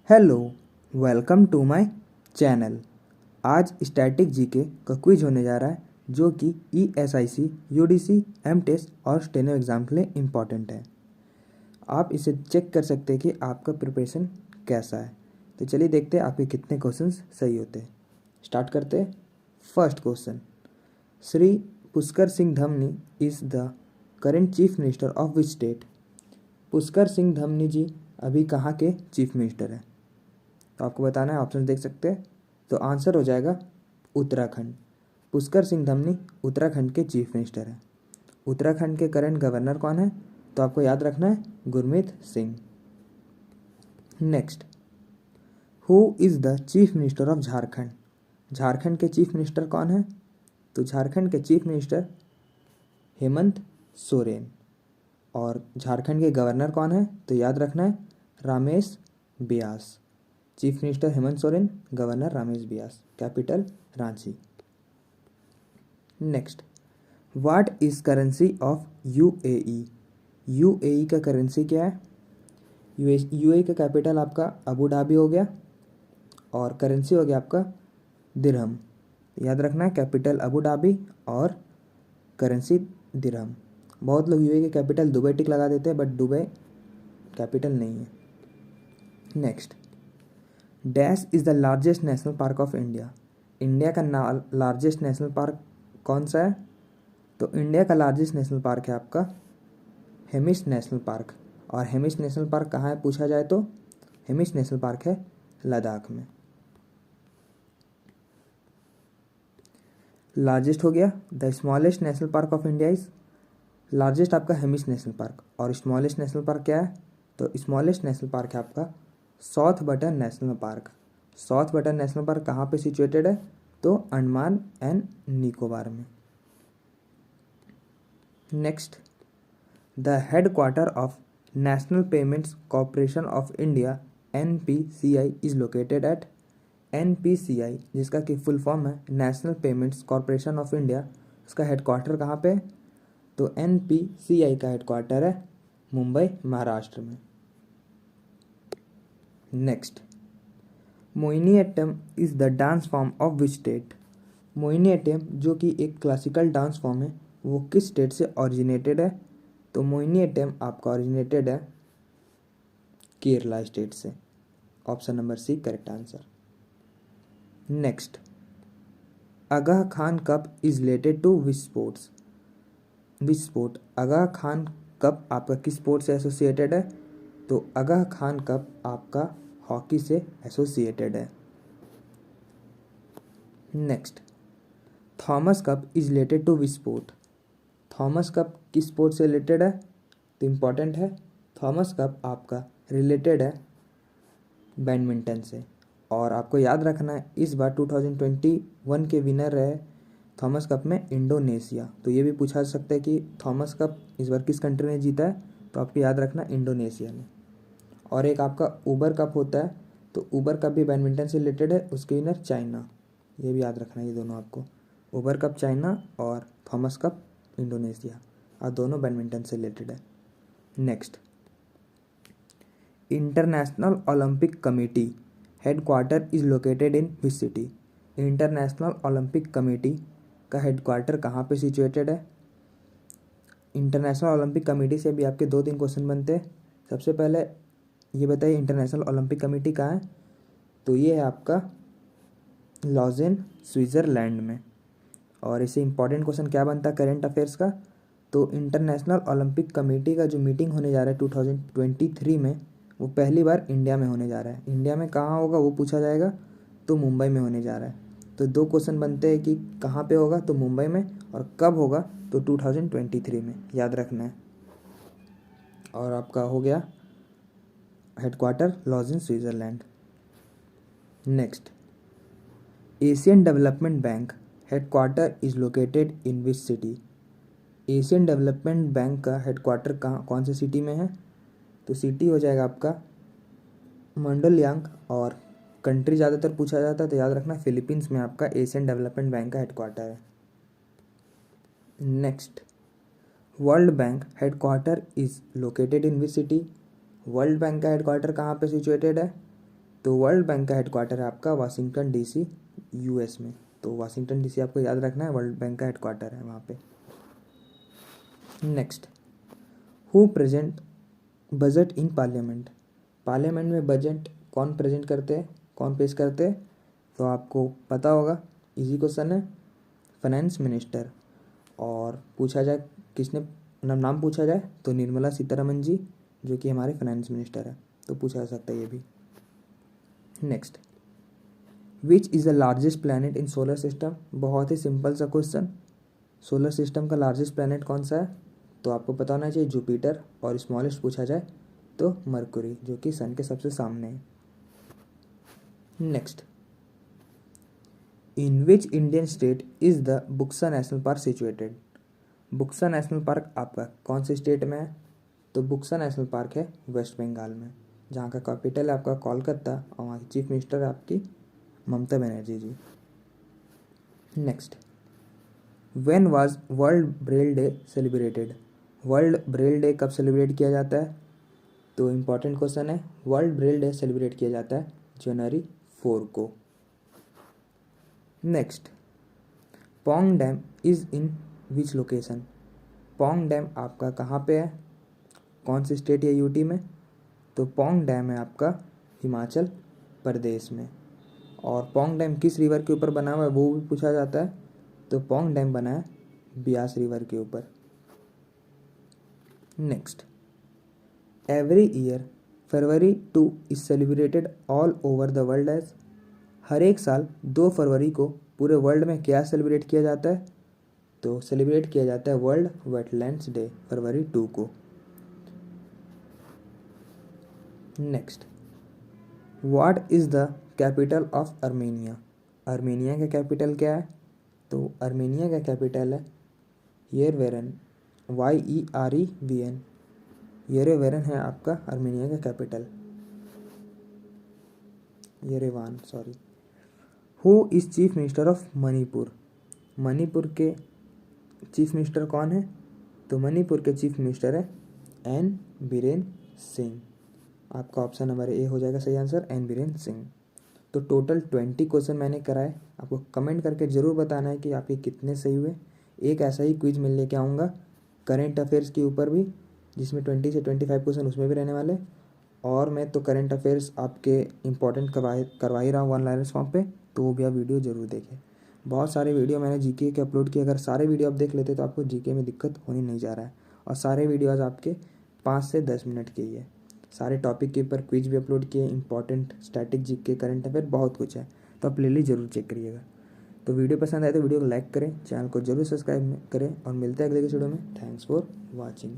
Hello, welcome to my channel. आज static GK का quiz होने जा रहा है जो कि ईएसआईसी, यूडीसी, एमटेस और स्टेनो एग्ज़ाम के लिए इम्पॉर्टेंट है। आप इसे चेक कर सकते हैं कि आपका प्रिपरेशन कैसा है। तो चलिए देखते हैं आपके कितने क्वेश्चंस सही होते हैं। स्टार्ट करते हैं। फर्स्ट क्वेश्चन, श्री पुष्कर सिंह धमनी is the current chief minister of which state. Pushkar Singh धमनी जी अभी कहाँ के चीफ मिनिस्टर हैं? तो आपको बताना है, ऑप्शन देख सकते हैं। तो आंसर हो जाएगा उत्तराखंड। पुष्कर सिंह धमनी उत्तराखंड के चीफ मिनिस्टर हैं। उत्तराखंड के करंट गवर्नर कौन है? तो आपको याद रखना है Gurmeet Singh. Next, who is the chief minister of Jharkhand. Jharkhand के चीफ मिनिस्टर कौन है? तो झारखंड के चीफ मिनिस्टर हेमंत सोरेन। और झारखंड के गवर्नर कौन है? तो याद रखना है Ramesh Vyas. Chief minister Hemant Soren, governor Ramesh Vyas, capital Ranchi. Next, what is currency of UAE. UAE का करेंसी क्या है? यूएई का कैपिटल आपका अबू धाबी हो गया और करेंसी हो गया आपका दिरहम। याद रखना है कैपिटल अबू धाबी और करेंसी दिरहम। बहुत लोग यूएई के कैपिटल दुबई टिक लगा देते हैं, बट दुबई कैपिटल नहीं है। Next, dash is the largest national park of India. India का लार्जेस्ट नेशनल पार्क कौन सा है? तो इंडिया का लार्जेस्ट नेशनल पार्क है आपका हेमिस नेशनल पार्क। और हेमिस नेशनल पार्क कहाँ है पूछा जाए तो हेमिस नेशनल पार्क है लद्दाख में। लार्जेस्ट हो गया। The smallest national park of India is, largest आपका हेमिस नेशनल पार्क और स्मॉलेस्ट नेशनल पार्क क्या है? तो स्मॉलेस्ट नेशनल पार्क है आपका south button national park. South button national park कहाँ पे सिचुएटेड है? तो अंडमान एंड निकोबार में। Next, the headquarter of national payments corporation of India NPCI is located at. NPCI जिसका कि फुल फॉर्म है national payments corporation of India, उसका headquarter कहाँ पे? तो एनपीसीआई का हेडक्वार्टर है मुंबई, महाराष्ट्र में। Next, Mohiniyattam is the dance form of which state. Mohiniyattam जो कि एक क्लासिकल डांस फॉर्म है वो किस स्टेट से ऑरिजिनेटेड है? तो मोहिनीअट्टम आपका ऑरिजिनेटेड है केरला स्टेट से। Option number C correct answer. Next, Aga Khan cup is related to which sports. Which sport, Aga Khan cup आपका किस स्पोर्ट से एसोसिएटेड है? तो आगाह खान कप आपका हॉकी से एसोसिएटेड है। Next, Thomas cup is related to which sport. Thomas cup किस स्पोर्ट से रिलेटेड है? तो इम्पॉर्टेंट है, थॉमस कप आपका रिलेटेड है बैडमिंटन से। और आपको याद रखना है इस बार 2021 के विनर रहे थॉमस कप में इंडोनेशिया। तो ये भी पूछा जा सकता है कि थॉमस कप इस बार किस कंट्री ने जीता है? तो आपको याद रखना इंडोनेशिया ने। और एक आपका ऊबर कप होता है, तो ऊबर कप भी बैडमिंटन से रिलेटेड है, उसके विनर चाइना। ये भी याद रखना है, ये दोनों आपको, ऊबर कप चाइना और थॉमस कप इंडोनेशिया, और दोनों बैडमिंटन से रिलेटेड है। Next, international Olympic committee headquarter is located in which city. International Olympic committee का हेडक्वार्टर कहाँ पे सिचुएटेड है? इंटरनेशनल ओलंपिक कमेटी से भी आपके 2-3 क्वेश्चन बनते हैं। सबसे पहले ये बताइए इंटरनेशनल ओलंपिक कमेटी कहाँ है? तो ये है आपका लॉजेन, स्विट्ज़रलैंड में। और इससे इंपॉर्टेंट क्वेश्चन क्या बनता है करेंट अफेयर्स का? तो इंटरनेशनल ओलंपिक कमेटी का जो मीटिंग होने जा रहा है 2023 में, वो पहली बार इंडिया में होने जा रहा है। इंडिया में कहाँ होगा वो पूछा जाएगा, तो मुंबई में होने जा रहा है। तो 2 क्वेश्चन बनते हैं कि कहाँ पे होगा, तो मुंबई में, और कब होगा तो 2023 में, याद रखना है। और आपका हो गया headquarter Lausanne, Switzerland. Next, Asian development bank headquarter is located in which city. Asian development bank का हेडक्वार्टर कहाँ, कौन सी सिटी में है? तो सिटी हो जाएगा आपका मंडोलियांग। और कंट्री ज़्यादातर पूछा जाता है, तो याद रखना फिलीपींस में आपका एशियन डेवलपमेंट बैंक का हेडक्वार्टर है। Next, world bank headquarter is located in which city. World bank का हेडक्वार्टर कहाँ पे सिचुएटेड है? तो वर्ल्ड बैंक का हेडक्वार्टर है आपका वाशिंगटन डीसी यूएस में। तो वाशिंगटन डीसी आपको याद रखना है, वर्ल्ड बैंक का हेडक्वार्टर है वहाँ पे। Next, who present budget in parliament. Parliament में बजट कौन प्रेजेंट करते हैं, कौन पेश करते हैं? तो आपको पता होगा, इजी क्वेश्चन है, फाइनेंस मिनिस्टर। और पूछा जाए किसने नाम पूछा जाए तो निर्मला सीतारमन जी, जो कि हमारे फाइनेंस मिनिस्टर है, तो पूछा जा सकता है ये भी। Next, which is the largest planet in solar system. बहुत ही सिंपल सा क्वेश्चन, सोलर सिस्टम का लार्जेस्ट प्लैनेट कौन सा है? तो आपको पता होना चाहिए जुपिटर, और स्मॉलेस्ट पूछा जाए तो मरकुरी, जो कि सन के सबसे सामने है। Next, in which Indian state is the Buxa national park situated. Buxa national park आपका कौन से स्टेट में है? तो बुक्सा नेशनल पार्क है वेस्ट बंगाल में, जहाँ का कैपिटल है आपका कोलकाता, और वहाँ की चीफ मिनिस्टर है आपकी Mamata Banerjee ji. Next, when was world Braille day celebrated. World Braille day कब सेलिब्रेट किया जाता है? तो इम्पॉर्टेंट क्वेश्चन है, वर्ल्ड ब्रेल डे सेलिब्रेट किया जाता है जनवरी 4 को। Next, Pong dam is in which location. Pong dam आपका कहाँ पे है, कौन सी स्टेट या यूटी में? तो पोंग डैम है आपका हिमाचल प्रदेश में। और पोंग डैम किस रिवर के ऊपर बना हुआ है वो भी पूछा जाता है, तो पोंग डैम बना है ब्यास रिवर के ऊपर। Next, every year February 2 is celebrated all over the world as. हर एक साल 2 फरवरी को पूरे वर्ल्ड में क्या सेलिब्रेट किया जाता है? तो सेलिब्रेट किया जाता है वर्ल्ड वेटलैंड्स डे फरवरी 2 को। Next, what is the capital of Armenia. Armenia का कैपिटल क्या है? तो आर्मेनिया का कैपिटल है येरेवन, YEREVN। येरेवन है आपका आर्मेनिया का capital, Yerevan sorry. Who is chief minister of Manipur. Manipur के चीफ मिनिस्टर कौन है? तो मणिपुर के चीफ मिनिस्टर है एन बीरेन सिंह। आपका ऑप्शन नंबर ए हो जाएगा सही आंसर, एन बीरेन सिंह। तो टोटल 20 क्वेश्चन मैंने कराए, आपको कमेंट करके ज़रूर बताना है कि आपके कितने सही हुए। एक ऐसा ही क्विज मिल लेके आऊँगा करेंट अफेयर्स के ऊपर भी, जिसमें 20 से 25 क्वेश्चन उसमें भी रहने वाले। और मैं तो करेंट अफेयर्स आपके इंपॉर्टेंट करवा ही रहा हूँ ऑनलाइन फॉर्म पे, तो वो भी आप वीडियो ज़रूर देखें। बहुत सारे वीडियो मैंने जीके के अपलोड किए, अगर सारे वीडियो आप देख लेते तो आपको जीके में दिक्कत होने नहीं जा रहा है। और सारे वीडियोज़ आपके 5 से 10 मिनट के ही है। सारे टॉपिक के ऊपर क्विज भी अपलोड किए, important static GK, current affair, बहुत कुछ है, तो आप प्लेलिस्ट जरूर चेक करिएगा। तो वीडियो पसंद आए तो वीडियो को लाइक करें, चैनल को जरूर सब्सक्राइब करें, और मिलते हैं अगले वीडियो में। Thanks for watching.